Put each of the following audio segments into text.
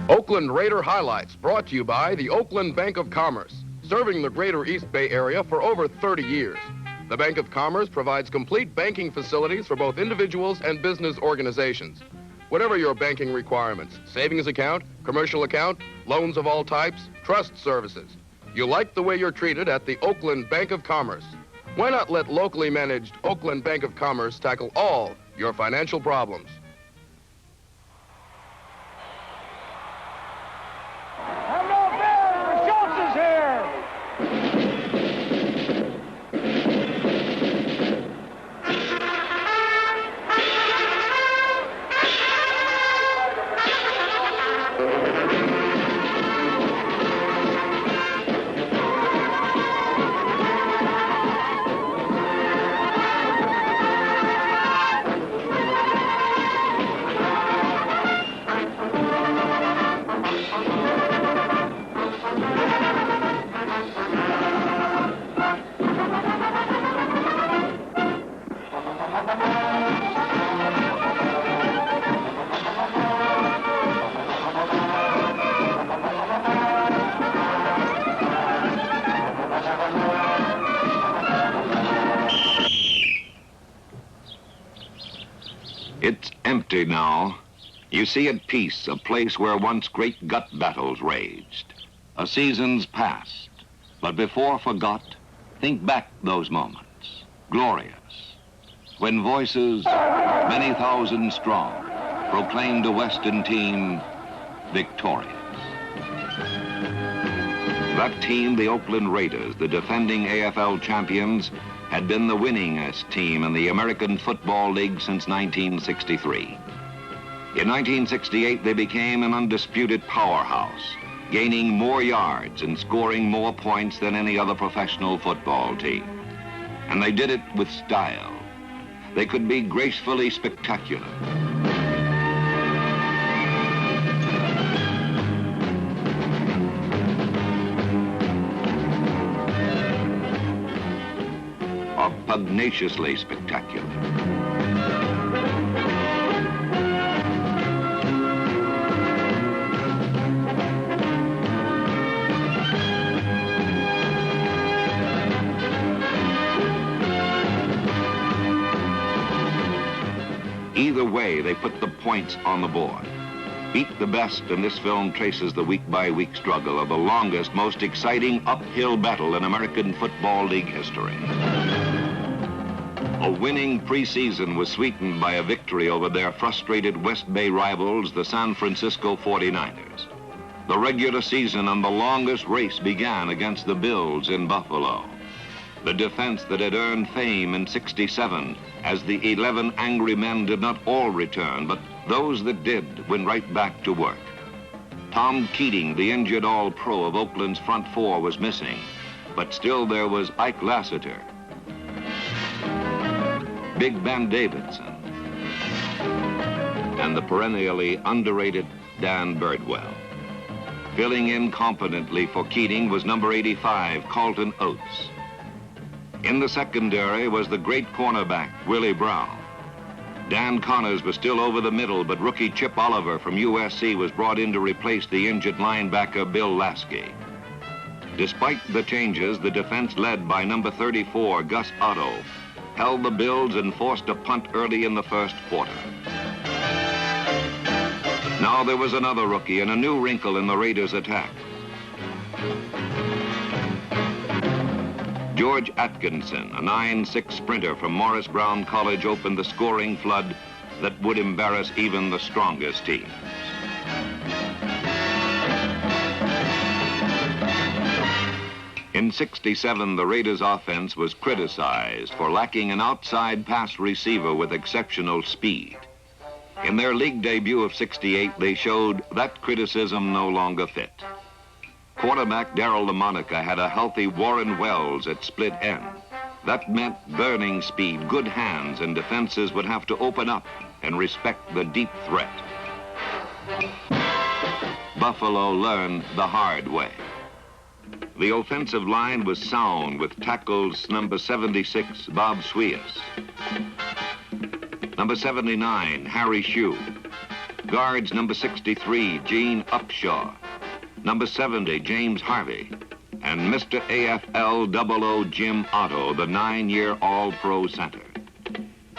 Oakland Raider Highlights, brought to you by the Oakland Bank of Commerce, serving the greater East Bay area for over 30 years. The Bank of Commerce provides complete banking facilities for both individuals and business organizations. Whatever your banking requirements, savings account, commercial account, loans of all types, trust services. You like the way you're treated at the Oakland Bank of Commerce. Why not let locally managed Oakland Bank of Commerce tackle all your financial problems? It's empty now. You see at peace a place where once great gut battles raged. A season's past, but before forgot, think back those moments, glorious, when voices, many thousand strong, proclaimed a Western team victorious. That team, the Oakland Raiders, the defending AFL champions, had been the winningest team in the American Football League since 1963. In 1968, they became an undisputed powerhouse, gaining more yards and scoring more points than any other professional football team. And they did it with style. They could be gracefully spectacular. Or pugnaciously spectacular. Either way, they put the points on the board. Beat the best, and this film traces the week-by-week struggle of the longest, most exciting uphill battle in American Football League history. A winning preseason was sweetened by a victory over their frustrated West Bay rivals, the San Francisco 49ers. The regular season and the longest race began against the Bills in Buffalo. The defense that had earned fame in '67, as the 11 angry men did not all return, but those that did went right back to work. Tom Keating, the injured All-Pro of Oakland's front four, was missing, but still there was Ike Lassiter, Big Ben Davidson, and the perennially underrated Dan Birdwell. Filling in competently for Keating was number 85, Carlton Oates. In the secondary was the great cornerback, Willie Brown. Dan Connors was still over the middle, but rookie Chip Oliver from USC was brought in to replace the injured linebacker Bill Lasky. Despite the changes, the defense led by number 34, Gus Otto, held the Bills and forced a punt early in the first quarter. Now there was another rookie and a new wrinkle in the Raiders' attack. George Atkinson, a 9'6" sprinter from Morris Brown College, opened the scoring flood that would embarrass even the strongest teams. In '67, the Raiders' offense was criticized for lacking an outside pass receiver with exceptional speed. In their league debut of '68, they showed that criticism no longer fit. Quarterback Darryl LaMonica had a healthy Warren Wells at split end. That meant burning speed, good hands, and defenses would have to open up and respect the deep threat. Buffalo learned the hard way. The offensive line was sound with tackles number 76, Bob Swias, number 79, Harry Shue, Guards number 63, Gene Upshaw. Number 70, James Harvey. And Mr. AFL 00 Jim Otto, the 9-year All-Pro center.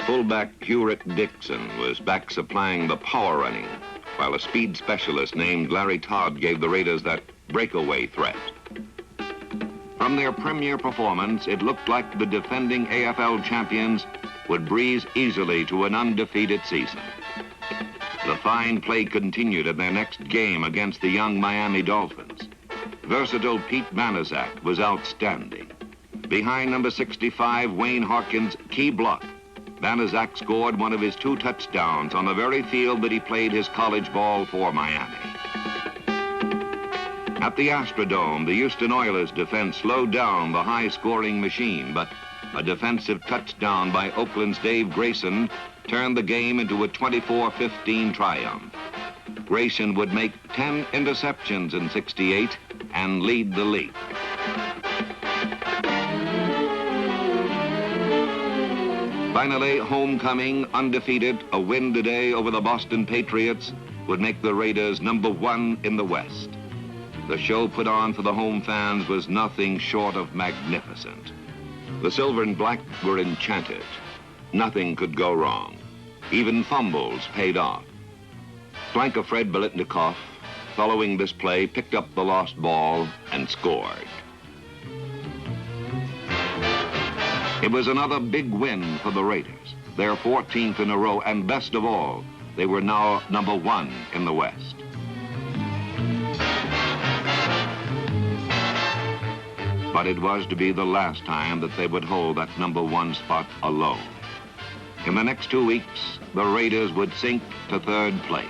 Fullback Hurett Dixon was back supplying the power running, while a speed specialist named Larry Todd gave the Raiders that breakaway threat. From their premier performance, it looked like the defending AFL champions would breeze easily to an undefeated season. The fine play continued in their next game against the young Miami Dolphins. Versatile Pete Banaszak was outstanding. Behind number 65, Wayne Hawkins' key block, Banaszak scored one of his 2 touchdowns on the very field that he played his college ball for Miami. At the Astrodome, the Houston Oilers defense slowed down the high-scoring machine, but a defensive touchdown by Oakland's Dave Grayson turned the game into a 24-15 triumph. Grayson would make 10 interceptions in '68 and lead the league. Finally, homecoming, undefeated, a win today over the Boston Patriots would make the Raiders number 1 in the West. The show put on for the home fans was nothing short of magnificent. The Silver and Black were enchanted. Nothing could go wrong. Even fumbles paid off. Flanker Fred Biletnikoff, following this play, picked up the lost ball and scored. It was another big win for the Raiders, their 14th in a row, and best of all, they were now number 1 in the West. But it was to be the last time that they would hold that number 1 spot alone. In the next 2 weeks, the Raiders would sink to 3rd place.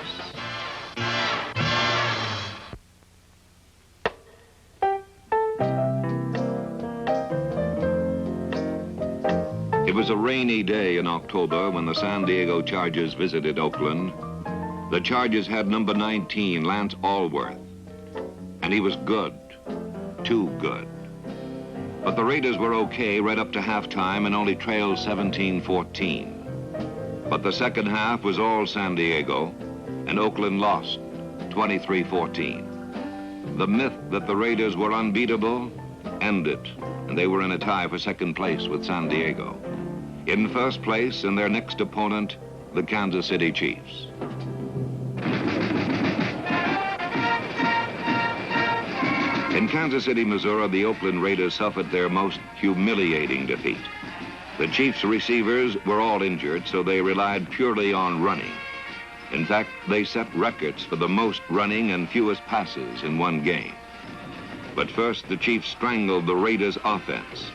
It was a rainy day in October when the San Diego Chargers visited Oakland. The Chargers had number 19, Lance Allworth, and he was good, too good. But the Raiders were okay right up to halftime and only trailed 17-14. But the second half was all San Diego, and Oakland lost 23-14. The myth that the Raiders were unbeatable ended, and they were in a tie for second place with San Diego. In first place, and their next opponent, the Kansas City Chiefs. In Kansas City, Missouri, the Oakland Raiders suffered their most humiliating defeat. The Chiefs' receivers were all injured, so they relied purely on running. In fact, they set records for the most running and fewest passes in one game. But first, the Chiefs strangled the Raiders' offense.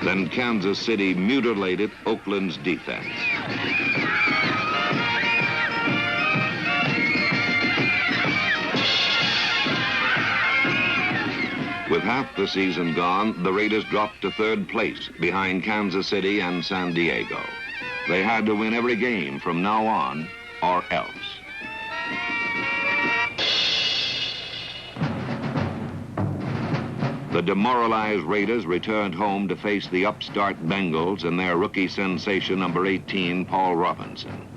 Then Kansas City mutilated Oakland's defense. With half the season gone, the Raiders dropped to 3rd place behind Kansas City and San Diego. They had to win every game from now on, or else. The demoralized Raiders returned home to face the upstart Bengals and their rookie sensation, number 18, Paul Robinson.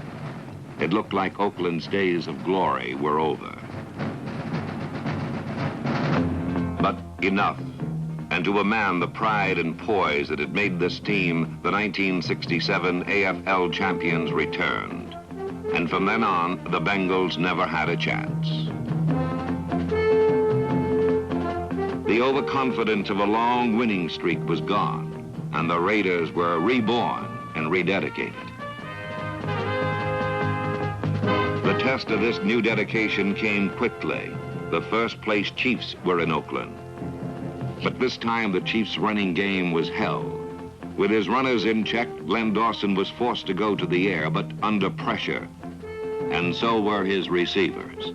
It looked like Oakland's days of glory were over. But enough. And to a man, the pride and poise that had made this team the 1967 AFL champions returned. And from then on, the Bengals never had a chance. The overconfidence of a long winning streak was gone, and the Raiders were reborn and rededicated. The test of this new dedication came quickly. The first place Chiefs were in Oakland. But this time the Chiefs' running game was hell. With his runners in check, Glenn Dawson was forced to go to the air, but under pressure. And so were his receivers.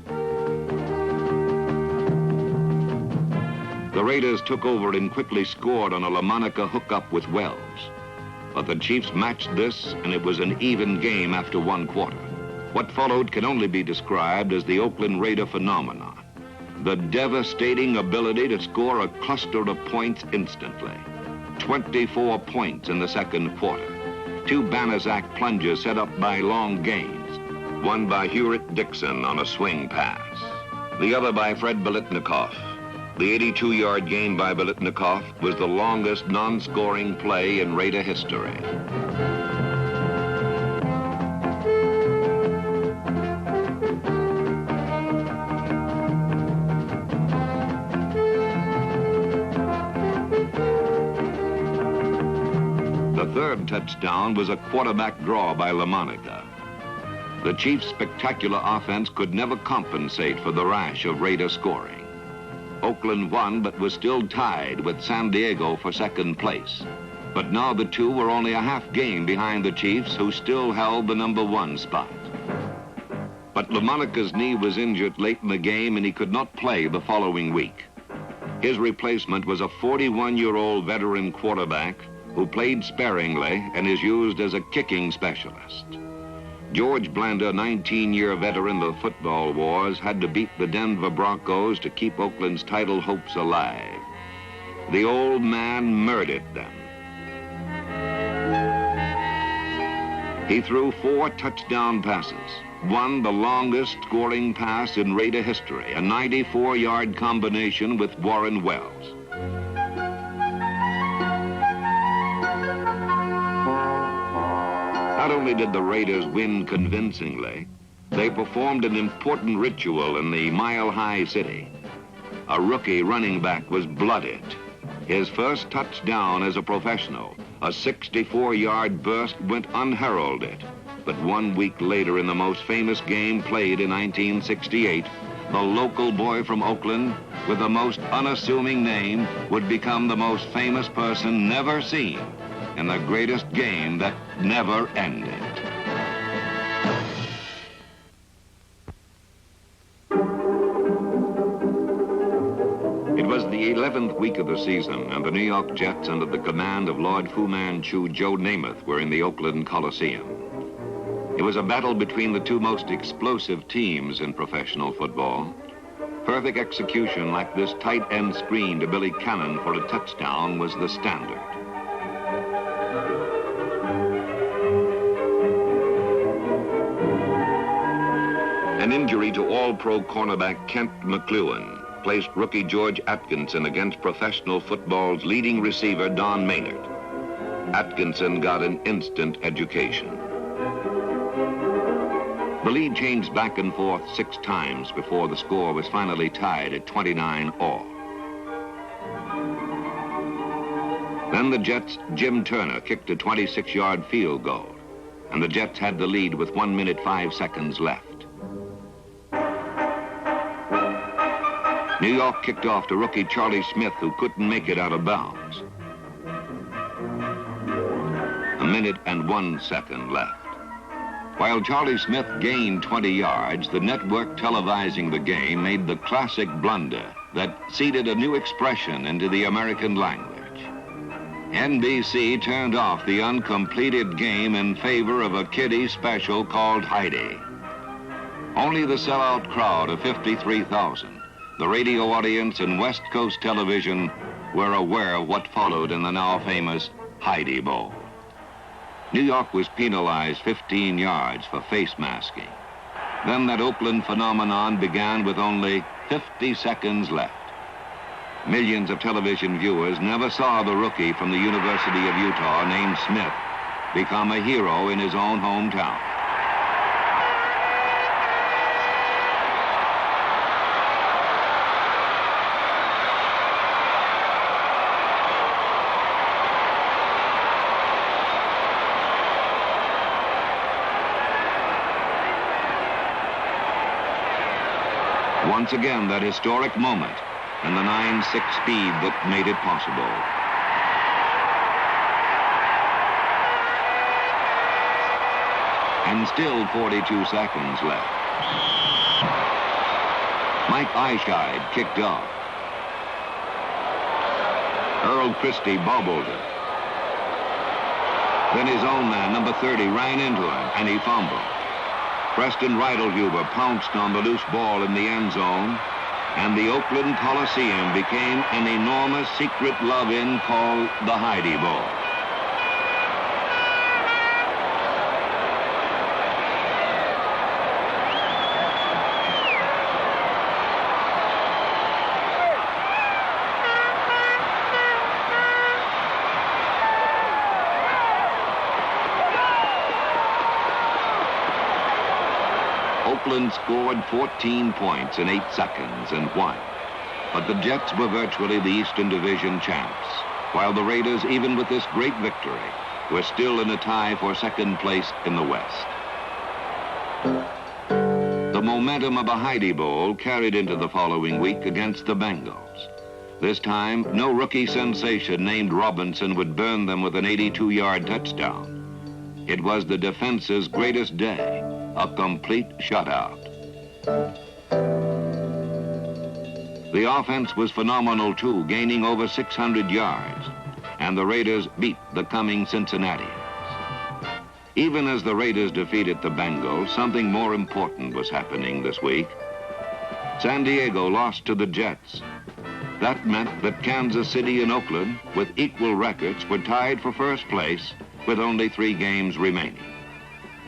The Raiders took over and quickly scored on a LaMonica hookup with Wells. But the Chiefs matched this, and it was an even game after 1 quarter. What followed can only be described as the Oakland Raider phenomenon. The devastating ability to score a cluster of points instantly. 24 points in the second quarter. two Banaszak plunges set up by long gains, one by Hewitt Dixon on a swing pass, the other by Fred Biletnikoff. The 82-yard gain by Biletnikoff was the longest non-scoring play in Raider history. The third touchdown was a quarterback draw by LaMonica. The Chiefs' spectacular offense could never compensate for the rash of Raider scoring. Oakland won, but was still tied with San Diego for second place. But now the two were only a half game behind the Chiefs, who still held the #1 spot. But LaMonica's knee was injured late in the game, and he could not play the following week. His replacement was a 41-year-old veteran quarterback who played sparingly and is used as a kicking specialist. George Blanda, 19-year veteran of the football wars, had to beat the Denver Broncos to keep Oakland's title hopes alive. The old man murdered them. He threw 4 touchdown passes, one the longest scoring pass in Raider history, a 94-yard combination with Warren Wells. Not only did the Raiders win convincingly, they performed an important ritual in the mile-high city. A rookie running back was blooded. His first touchdown as a professional, a 64-yard burst, went unheralded. But 1 week later, in the most famous game played in 1968, the local boy from Oakland with the most unassuming name would become the most famous person never seen in the greatest game that never ended. It was the 11th week of the season, and the New York Jets, under the command of Lord Fu Manchu Joe Namath, were in the Oakland Coliseum. It was a battle between the two most explosive teams in professional football. Perfect execution like this tight end screen to Billy Cannon for a touchdown was the standard. An injury to All-Pro cornerback Kent McLuhan placed rookie George Atkinson against professional football's leading receiver Don Maynard. Atkinson got an instant education. The lead changed back and forth 6 times before the score was finally tied at 29-all. Then the Jets' Jim Turner kicked a 26-yard field goal, and the Jets had the lead with 1 minute 5 seconds left. New York kicked off to rookie Charlie Smith, who couldn't make it out of bounds. 1 minute and 1 second left. While Charlie Smith gained 20 yards, the network televising the game made the classic blunder that seeded a new expression into the American language. NBC turned off the uncompleted game in favor of a kiddie special called Heidi. Only the sellout crowd of 53,000, the radio audience and West Coast television, were aware of what followed in the now famous Heidi Bowl. New York was penalized 15 yards for face masking. Then that Oakland phenomenon began with only 50 seconds left. Millions of television viewers never saw the rookie from the University of Utah named Smith become a hero in his own hometown. Once again, that historic moment and the 9.6 speed that made it possible. And still 42 seconds left. Mike Eischeid kicked off. Earl Christie bobbled it. Then his own man, number 30, ran into him, and he fumbled. Preston Reidelhuber pounced on the loose ball in the end zone, and the Oakland Coliseum became an enormous secret love-in called the Heidi Bowl. Oakland scored 14 points in 8 seconds and won. But the Jets were virtually the Eastern Division champs, while the Raiders, even with this great victory, were still in a tie for second place in the West. The momentum of a Heidi Bowl carried into the following week against the Bengals. This time, no rookie sensation named Robinson would burn them with an 82-yard touchdown. It was the defense's greatest day, a complete shutout. The offense was phenomenal too, gaining over 600 yards, and the Raiders beat the coming Cincinnatians. Even as the Raiders defeated the Bengals, something more important was happening this week. San Diego lost to the Jets. That meant that Kansas City and Oakland, with equal records, were tied for first place with only 3 games remaining.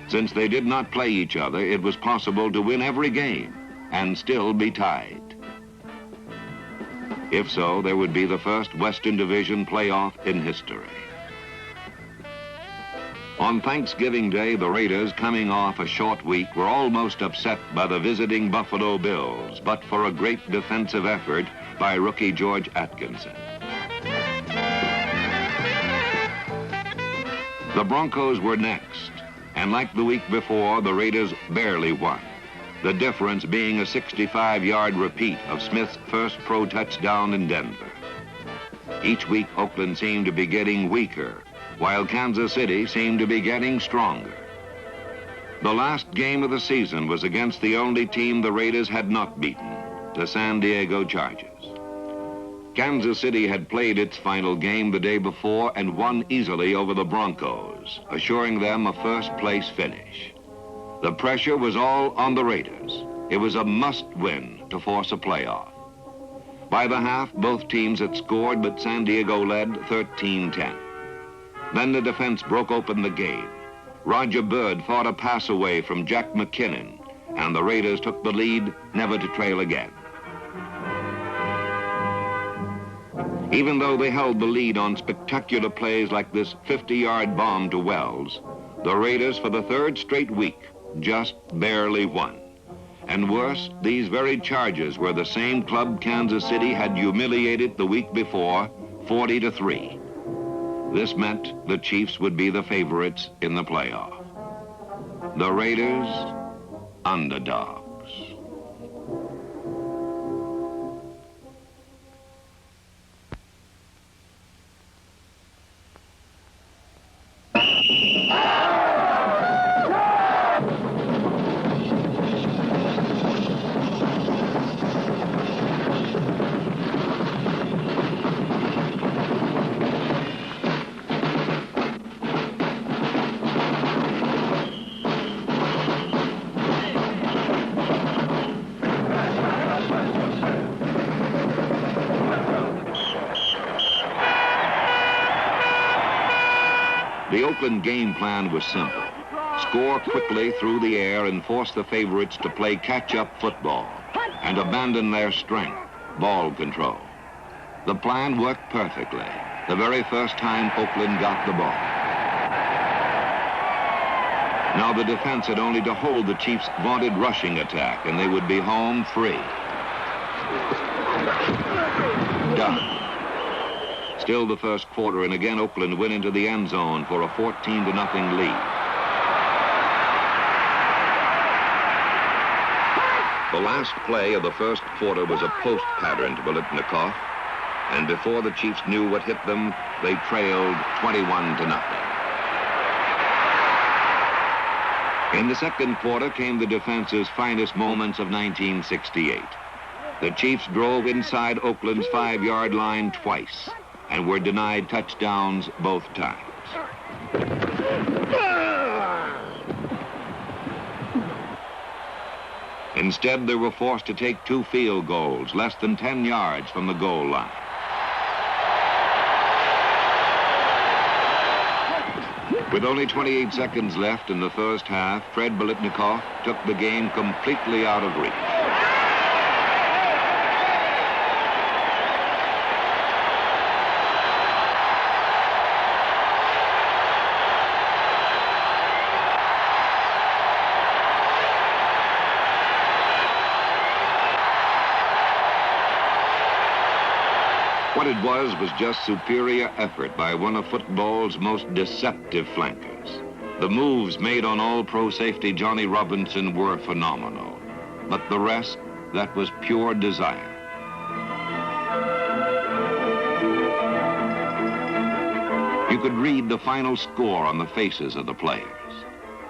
Since they did not play each other, it was possible to win every game and still be tied. If so, there would be the first Western Division playoff in history. On Thanksgiving Day, the Raiders, coming off a short week, were almost upset by the visiting Buffalo Bills, but for a great defensive effort by rookie George Atkinson. The Broncos were next, and like the week before, the Raiders barely won. The difference being a 65-yard repeat of Smith's first pro touchdown in Denver. Each week, Oakland seemed to be getting weaker, while Kansas City seemed to be getting stronger. The last game of the season was against the only team the Raiders had not beaten, the San Diego Chargers. Kansas City had played its final game the day before and won easily over the Broncos, assuring them a first-place finish. The pressure was all on the Raiders. It was a must-win to force a playoff. By the half, both teams had scored, but San Diego led 13-10. Then the defense broke open the game. Roger Byrd fought a pass away from Jack McKinnon, and the Raiders took the lead, never to trail again. Even though they held the lead on spectacular plays like this 50-yard bomb to Wells, the Raiders, for the 3rd straight week, just barely won. And worse, these very Chargers were the same club Kansas City had humiliated the week before, 40-3. This meant the Chiefs would be the favorites in the playoff. The Raiders, underdogs. The Oakland game plan was simple. Score quickly through the air and force the favorites to play catch-up football and abandon their strength, ball control. The plan worked perfectly the very first time Oakland got the ball. Now the defense had only to hold the Chiefs' vaunted rushing attack and they would be home free. Done. Still the first quarter, and again Oakland went into the end zone for a 14-0 lead. The last play of the first quarter was a post pattern to Biletnikoff, and before the Chiefs knew what hit them, they trailed 21-0. In the second quarter came the defense's finest moments of 1968. The Chiefs drove inside Oakland's 5-yard line twice and were denied touchdowns both times. Instead, they were forced to take 2 field goals, less than 10 yards from the goal line. With only 28 seconds left in the first half, Fred Biletnikoff took the game completely out of reach. What it was just superior effort by one of football's most deceptive flankers. The moves made on All-Pro safety Johnny Robinson were phenomenal. But the rest, that was pure desire. You could read the final score on the faces of the players.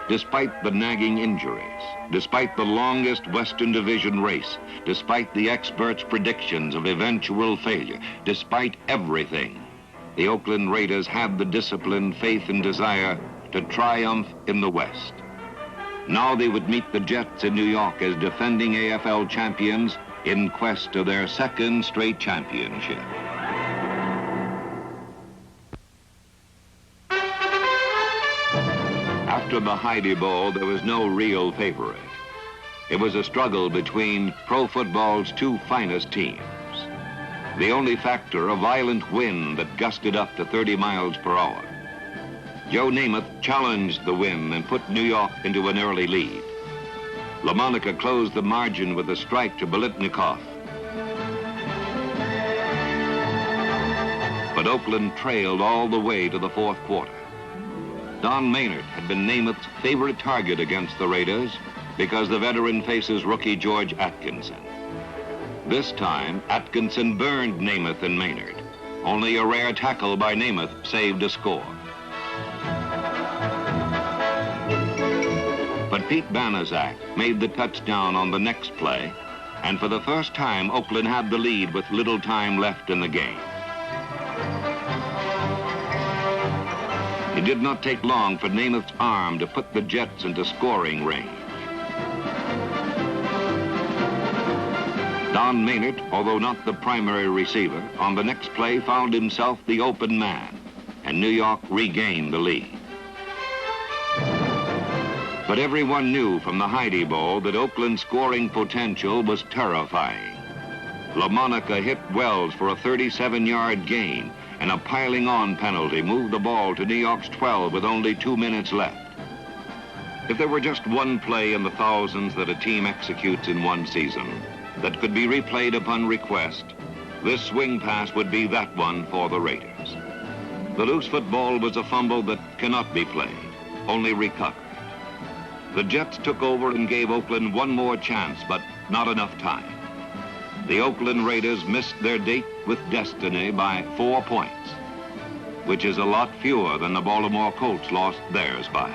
Despite the nagging injuries, despite the longest Western Division race, despite the experts' predictions of eventual failure, despite everything, the Oakland Raiders had the discipline, faith, and desire to triumph in the West. Now they would meet the Jets in New York as defending AFL champions in quest of their second straight championship. After the Heidi Bowl, there was no real favorite. It was a struggle between pro football's two finest teams. The only factor, a violent wind that gusted up to 30 miles per hour. Joe Namath challenged the wind and put New York into an early lead. LaMonica closed the margin with a strike to Biletnikoff. But Oakland trailed all the way to the fourth quarter. Don Maynard had been Namath's favorite target against the Raiders because the veteran faces rookie George Atkinson. This time, Atkinson burned Namath and Maynard. Only a rare tackle by Namath saved a score. But Pete Banaszak made the touchdown on the next play, and for the first time, Oakland had the lead with little time left in the game. It did not take long for Namath's arm to put the Jets into scoring range. Don Maynard, although not the primary receiver, on the next play found himself the open man, and New York regained the lead. But everyone knew from the Heidi Bowl that Oakland's scoring potential was terrifying. LaMonica hit Wells for a 37-yard gain, and a piling-on penalty moved the ball to New York's 12 with only 2 minutes left. If there were just one play in the thousands that a team executes in one season that could be replayed upon request, this swing pass would be that one for the Raiders. The loose football was a fumble that cannot be played, only recovered. The Jets took over and gave Oakland one more chance, but not enough time. The Oakland Raiders missed their date with destiny by 4 points, which is a lot fewer than the Baltimore Colts lost theirs by.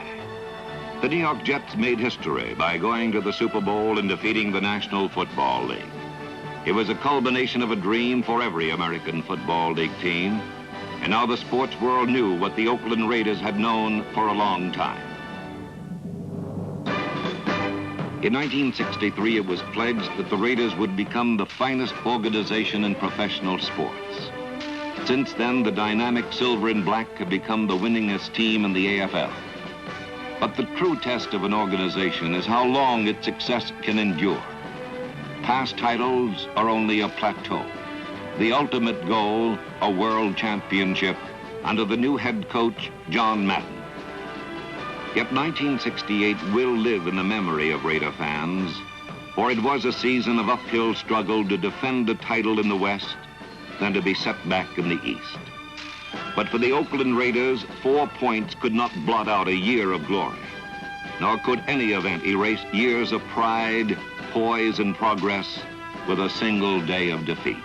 The New York Jets made history by going to the Super Bowl and defeating the National Football League. It was a culmination of a dream for every American Football League team, and now the sports world knew what the Oakland Raiders had known for a long time. In 1963, it was pledged that the Raiders would become the finest organization in professional sports. Since then, the dynamic silver and black have become the winningest team in the AFL. But the true test of an organization is how long its success can endure. Past titles are only a plateau. The ultimate goal, a world championship under the new head coach, John Madden. Yet 1968 will live in the memory of Raider fans, for it was a season of uphill struggle to defend a title in the West, then to be set back in the East. But for the Oakland Raiders, 4 points could not blot out a year of glory, nor could any event erase years of pride, poise, and progress with a single day of defeat.